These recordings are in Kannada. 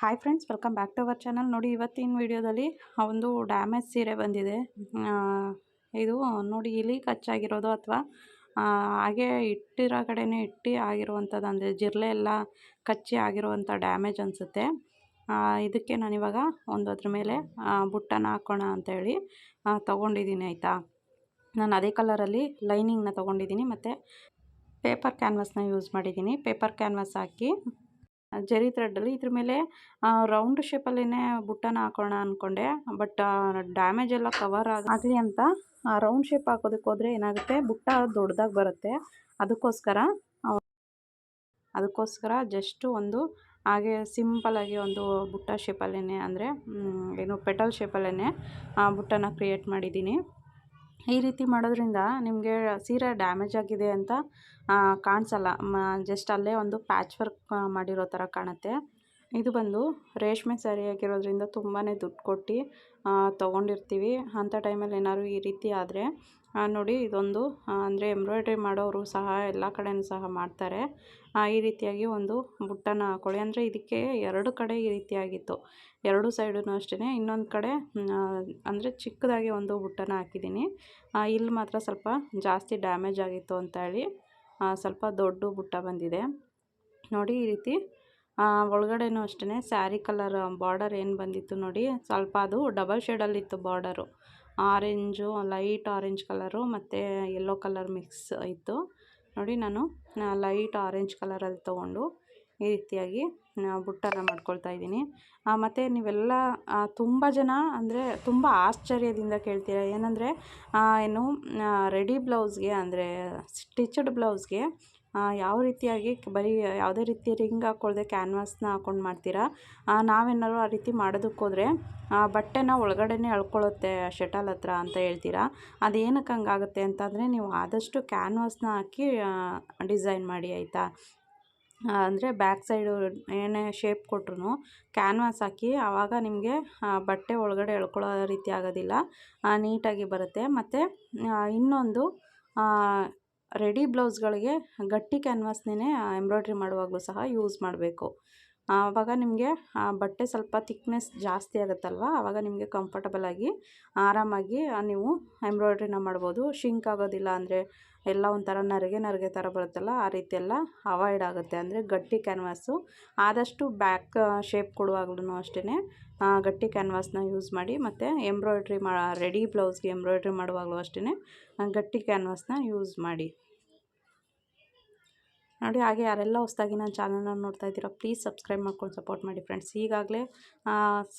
Hi friends, welcome back to our channel. ನೋಡಿ, ಇವತ್ತಿನ ವಿಡಿಯೋದಲ್ಲಿ ಒಂದು ಡ್ಯಾಮೇಜ್ ಸೀರೆ ಬಂದಿದೆ. ಇದು ನೋಡಿ, ಇಲಿ ಕಚ್ಚಾಗಿರೋದು ಅಥವಾ ಹಾಗೆ ಇಟ್ಟಿರೋ ಕಡೆನೇ ಇಟ್ಟು ಆಗಿರುವಂಥದ್ದು, ಅಂದರೆ ಜಿರಳೆ ಎಲ್ಲ ಕಚ್ಚಿ ಆಗಿರುವಂಥ ಡ್ಯಾಮೇಜ್ ಅನಿಸುತ್ತೆ. ಇದಕ್ಕೆ ನಾನಿವಾಗ ಅದ್ರ ಮೇಲೆ ಬುಟ್ಟನ ಹಾಕೋಣ ಅಂತೇಳಿ ತೊಗೊಂಡಿದ್ದೀನಿ. ಆಯಿತಾ, ನಾನು ಅದೇ ಕಲರಲ್ಲಿ ಲೈನಿಂಗ್ನ ತೊಗೊಂಡಿದ್ದೀನಿ ಮತ್ತು ಪೇಪರ್ ಕ್ಯಾನ್ವಾಸ್ನ ಯೂಸ್ ಮಾಡಿದ್ದೀನಿ. ಪೇಪರ್ ಕ್ಯಾನ್ವಾಸ್ ಹಾಕಿ ಜರಿ ಥ್ರೆಡ್ಡಲ್ಲಿ ಇದ್ರ ಮೇಲೆ ರೌಂಡ್ ಶೇಪಲ್ಲೇ ಬುಟ್ಟನ ಹಾಕೋಣ ಅಂದ್ಕೊಂಡೆ. ಬಟ್ ಡ್ಯಾಮೇಜ್ ಎಲ್ಲ ಕವರ್ ಆಗಲಿ ಅಂತ ರೌಂಡ್ ಶೇಪ್ ಹಾಕೋದಕ್ಕೆ ಹೋದರೆ ಏನಾಗುತ್ತೆ, ಬುಟ್ಟ ದೊಡ್ಡದಾಗಿ ಬರುತ್ತೆ. ಅದಕ್ಕೋಸ್ಕರ ಜಸ್ಟು ಒಂದು ಹಾಗೆ ಸಿಂಪಲಾಗಿ ಒಂದು ಬುಟ್ಟ ಶೇಪಲ್ಲೇ, ಅಂದರೆ ಏನು ಪೆಟಲ್ ಶೇಪಲ್ಲೇ ಬುಟ್ಟನ ಕ್ರಿಯೇಟ್ ಮಾಡಿದ್ದೀನಿ. ಈ ರೀತಿ ಮಾಡೋದ್ರಿಂದ ನಿಮಗೆ ಸೀರೆ ಡ್ಯಾಮೇಜ್ ಆಗಿದೆ ಅಂತ ಕಾಣಿಸಲ್ಲ. ಜಸ್ಟ್ ಅಲ್ಲೇ ಒಂದು ಪ್ಯಾಚ್ ವರ್ಕ್ ಮಾಡಿರೋ ಥರ ಕಾಣುತ್ತೆ. ಇದು ಬಂದು ರೇಷ್ಮೆ ಸ್ಯಾರಿ ಆಗಿರೋದ್ರಿಂದ ತುಂಬಾ ದುಡ್ಡು ಕೊಟ್ಟು ತೊಗೊಂಡಿರ್ತೀವಿ. ಅಂಥ ಟೈಮಲ್ಲಿ ಏನಾದ್ರು ಈ ರೀತಿ ಆದರೆ ನೋಡಿ, ಇದೊಂದು ಅಂದರೆ ಎಂಬ್ರಾಯ್ಡ್ರಿ ಮಾಡೋರು ಸಹ ಎಲ್ಲ ಕಡೆಯೂ ಸಹ ಮಾಡ್ತಾರೆ. ಈ ರೀತಿಯಾಗಿ ಒಂದು ಬುಟ್ಟನ ಹಾಕೊಳ್ಳಿ. ಅಂದರೆ ಇದಕ್ಕೆ ಎರಡು ಕಡೆ ಈ ರೀತಿಯಾಗಿತ್ತು, ಎರಡು ಸೈಡೂ ಅಷ್ಟೇ. ಇನ್ನೊಂದು ಕಡೆ ಅಂದರೆ ಚಿಕ್ಕದಾಗಿ ಒಂದು ಬುಟ್ಟನ ಹಾಕಿದ್ದೀನಿ. ಇಲ್ಲಿ ಮಾತ್ರ ಸ್ವಲ್ಪ ಜಾಸ್ತಿ ಡ್ಯಾಮೇಜ್ ಆಗಿತ್ತು ಅಂತ ಹೇಳಿ ಸ್ವಲ್ಪ ದೊಡ್ಡ ಬುಟ್ಟ ಬಂದಿದೆ. ನೋಡಿ, ಈ ರೀತಿ ಒಳಗಡೆನೂ ಅಷ್ಟೇ ಸ್ಯಾರಿ ಕಲರ್ ಬಾರ್ಡರ್ ಏನು ಬಂದಿತ್ತು ನೋಡಿ, ಸ್ವಲ್ಪ ಅದು ಡಬಲ್ ಶೇಡಲ್ಲಿತ್ತು border. Orange, light orange colour ಮತ್ತು ಯೆಲ್ಲೋ ಕಲರ್ ಮಿಕ್ಸ್ ಇತ್ತು. ನೋಡಿ, ನಾನು ಲೈಟ್ ಆರೆಂಜ್ ಕಲರಲ್ಲಿ ತೊಗೊಂಡು ಈ ರೀತಿಯಾಗಿ ಬುಟ್ಟನ ಮಾಡ್ಕೊಳ್ತಾ ಇದ್ದೀನಿ. ಮತ್ತು ನೀವೆಲ್ಲ ತುಂಬ ಜನ ಅಂದರೆ ತುಂಬ ಆಶ್ಚರ್ಯದಿಂದ ಕೇಳ್ತೀರ, ಏನಂದರೆ ಏನು ರೆಡಿ ಬ್ಲೌಸ್ಗೆ ಅಂದರೆ ಸ್ಟಿಚ್ಡ್ ಬ್ಲೌಸ್ಗೆ ಯಾವ ರೀತಿಯಾಗಿ ಬರೀ ಯಾವುದೇ ರೀತಿ ರಿಂಗ್ ಹಾಕ್ಕೊಳ್ದೆ ಕ್ಯಾನ್ವಾಸ್ನ ಹಾಕ್ಕೊಂಡು ಮಾಡ್ತೀರಾ, ನಾವೇನಾದ್ರು ಆ ರೀತಿ ಮಾಡೋದಕ್ಕೋದ್ರೆ ಬಟ್ಟೆನ ಒಳಗಡೆನೇ ಎಳ್ಕೊಳ್ಳುತ್ತೆ ಶಟಲ್ ಹತ್ರ ಅಂತ ಹೇಳ್ತೀರಾ. ಅದೇನಕ್ಕೆ ಹಂಗಾಗುತ್ತೆ ಅಂತಂದರೆ, ನೀವು ಆದಷ್ಟು ಕ್ಯಾನ್ವಾಸ್ನ ಹಾಕಿ ಡಿಸೈನ್ ಮಾಡಿ. ಆಯಿತಾ, ಅಂದರೆ ಬ್ಯಾಕ್ ಸೈಡು ಏನೇ ಶೇಪ್ ಕೊಟ್ರು ಕ್ಯಾನ್ವಾಸ್ ಹಾಕಿ, ಆವಾಗ ನಿಮಗೆ ಬಟ್ಟೆ ಒಳಗಡೆ ಎಳ್ಕೊಳ್ಳೋ ರೀತಿ ಆಗೋದಿಲ್ಲ, ನೀಟಾಗಿ ಬರುತ್ತೆ. ಮತ್ತು ಇನ್ನೊಂದು, ರೆಡಿ ಬ್ಲೌಸ್ಗಳಿಗೆ ಗಟ್ಟಿ ಕ್ಯಾನ್ವಾಸ್ನೇ ಎಂಬ್ರಾಯ್ಡ್ರಿ ಮಾಡುವಾಗಲೂ ಸಹ ಯೂಸ್ ಮಾಡಬೇಕು. ಆವಾಗ ನಿಮಗೆ ಬಟ್ಟೆ ಸ್ವಲ್ಪ ಥಿಕ್ನೆಸ್ ಜಾಸ್ತಿ ಆಗುತ್ತಲ್ವ, ಆವಾಗ ನಿಮಗೆ ಕಂಫರ್ಟಬಲಾಗಿ ಆರಾಮಾಗಿ ನೀವು ಎಂಬ್ರಾಯ್ಡ್ರಿನ ಮಾಡ್ಬೋದು. ಶಿಂಕ್ ಆಗೋದಿಲ್ಲ, ಅಂದರೆ ಎಲ್ಲ ಒಂಥರ ನರಿಗೆ ಥರ ಬರುತ್ತಲ್ಲ, ಆ ರೀತಿ ಎಲ್ಲ ಅವಾಯ್ಡ್ ಆಗುತ್ತೆ. ಅಂದರೆ ಗಟ್ಟಿ ಕ್ಯಾನ್ವಾಸು ಆದಷ್ಟು ಬ್ಯಾಕ್ ಶೇಪ್ ಕೊಡುವಾಗ್ಲೂ ಅಷ್ಟೇ ಗಟ್ಟಿ ಕ್ಯಾನ್ವಾಸ್ನ ಯೂಸ್ ಮಾಡಿ. ಮತ್ತು ಎಂಬ್ರಾಯ್ಡ್ರಿ ರೆಡಿ ಬ್ಲೌಸ್ಗೆ ಎಂಬ್ರಾಯ್ಡ್ರಿ ಮಾಡುವಾಗಲೂ ಅಷ್ಟೇ ಗಟ್ಟಿ ಕ್ಯಾನ್ವಾಸ್ನ ಯೂಸ್ ಮಾಡಿ. ನೋಡಿ, ಹಾಗೆ ಯಾರೆಲ್ಲ ಹೊಸದಾಗಿ ನನ್ನ ಚಾನಲ್ನ ನೋಡ್ತಾ ಇದ್ದೀರಾ, ಪ್ಲೀಸ್ ಸಬ್ಸ್ಕ್ರೈಬ್ ಮಾಡ್ಕೊಂಡು ಸಪೋರ್ಟ್ ಮಾಡಿ ಫ್ರೆಂಡ್ಸ್. ಈಗಾಗಲೇ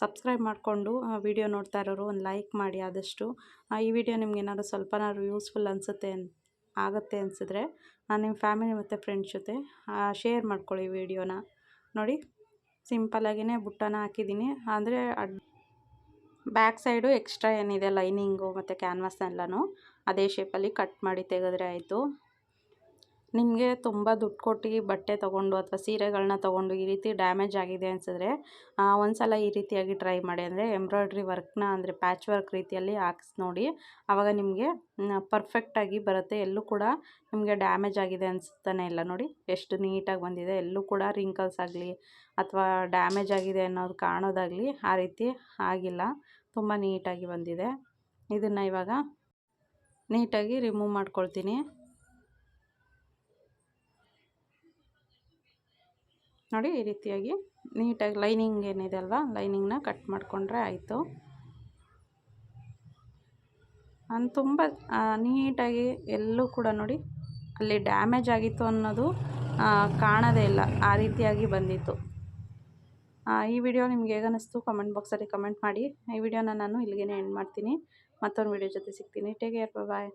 ಸಬ್ಸ್ಕ್ರೈಬ್ ಮಾಡಿಕೊಂಡು ವಿಡಿಯೋ ನೋಡ್ತಾ ಇರೋರು ಒಂದು ಲೈಕ್ ಮಾಡಿ. ಆದಷ್ಟು ಈ ವಿಡಿಯೋ ನಿಮ್ಗೆ ಏನಾದರೂ ಸ್ವಲ್ಪನಾದ್ರು ಯೂಸ್ಫುಲ್ ಆಗುತ್ತೆ ಅನಿಸಿದ್ರೆ ನಿಮ್ಮ ಫ್ಯಾಮಿಲಿ ಮತ್ತು ಫ್ರೆಂಡ್ಸ್ ಜೊತೆ ಶೇರ್ ಮಾಡ್ಕೊಳ್ಳಿ ವಿಡಿಯೋನ. ನೋಡಿ, ಸಿಂಪಲಾಗಿಯೇ ಬುಟ್ಟನ ಹಾಕಿದ್ದೀನಿ. ಅಂದರೆ ಬ್ಯಾಕ್ ಸೈಡು ಎಕ್ಸ್ಟ್ರಾ ಏನಿದೆ ಲೈನಿಂಗು ಮತ್ತು ಕ್ಯಾನ್ವಾಸ್ನೆಲ್ಲನೂ ಅದೇ ಶೇಪಲ್ಲಿ ಕಟ್ ಮಾಡಿ ತೆಗೆದ್ರೆ ಆಯಿತು. ನಿಮಗೆ ತುಂಬ ದುಡ್ಡು ಕೊಟ್ಟು ಬಟ್ಟೆ ತೊಗೊಂಡು ಅಥವಾ ಸೀರೆಗಳನ್ನ ತೊಗೊಂಡು ಈ ರೀತಿ ಡ್ಯಾಮೇಜ್ ಆಗಿದೆ ಅನಿಸಿದ್ರೆ ಒಂದು ಸಲ ಈ ರೀತಿಯಾಗಿ ಟ್ರೈ ಮಾಡಿ. ಅಂದರೆ ಎಂಬ್ರಾಯ್ಡ್ರಿ ವರ್ಕ್ನ ಅಂದರೆ ಪ್ಯಾಚ್ ವರ್ಕ್ ರೀತಿಯಲ್ಲಿ ಹಾಕಿಸಿ ನೋಡಿ, ಆವಾಗ ನಿಮಗೆ ಪರ್ಫೆಕ್ಟಾಗಿ ಬರುತ್ತೆ. ಎಲ್ಲೂ ಕೂಡ ನಿಮಗೆ ಡ್ಯಾಮೇಜ್ ಆಗಿದೆ ಅನಿಸ್ತಾನೆ ಇಲ್ಲ. ನೋಡಿ, ಎಷ್ಟು ನೀಟಾಗಿ ಬಂದಿದೆ. ಎಲ್ಲೂ ಕೂಡ ರಿಂಕಲ್ಸ್ ಆಗಲಿ ಅಥವಾ ಡ್ಯಾಮೇಜ್ ಆಗಿದೆ ಅನ್ನೋದು ಕಾಣೋದಾಗಲಿ ಆ ರೀತಿ ಆಗಿಲ್ಲ. ತುಂಬ ನೀಟಾಗಿ ಬಂದಿದೆ. ಇದನ್ನು ಇವಾಗ ನೀಟಾಗಿ ರಿಮೂವ್ ಮಾಡ್ಕೊಳ್ತೀನಿ. ನೋಡಿ, ಈ ರೀತಿಯಾಗಿ ನೀಟಾಗಿ ಲೈನಿಂಗ್ ಏನಿದೆ ಅಲ್ವಾ, ಲೈನಿಂಗ್ನ ಕಟ್ ಮಾಡಿಕೊಂಡ್ರೆ ಆಯಿತು. ನಾನು ತುಂಬ ನೀಟಾಗಿ ಎಲ್ಲೂ ಕೂಡ ನೋಡಿ ಅಲ್ಲಿ ಡ್ಯಾಮೇಜ್ ಆಗಿತ್ತು ಅನ್ನೋದು ಕಾಣೋದೇ ಇಲ್ಲ, ಆ ರೀತಿಯಾಗಿ ಬಂದಿತ್ತು. ಈ ವಿಡಿಯೋ ನಿಮ್ಗೆ ಹೇಗೆ ಅನ್ನಿಸ್ತು ಕಮೆಂಟ್ ಬಾಕ್ಸಲ್ಲಿ ಕಮೆಂಟ್ ಮಾಡಿ. ಈ ವಿಡಿಯೋನ ನಾನು ಇಲ್ಲಿಗೆ ಎಂಡ್ ಮಾಡ್ತೀನಿ. ಮತ್ತೊಂದು ವಿಡಿಯೋ ಜೊತೆ ಸಿಗ್ತೀನಿ. ಟೇಕ್ ಕೇರ್, ಬಾಯ್.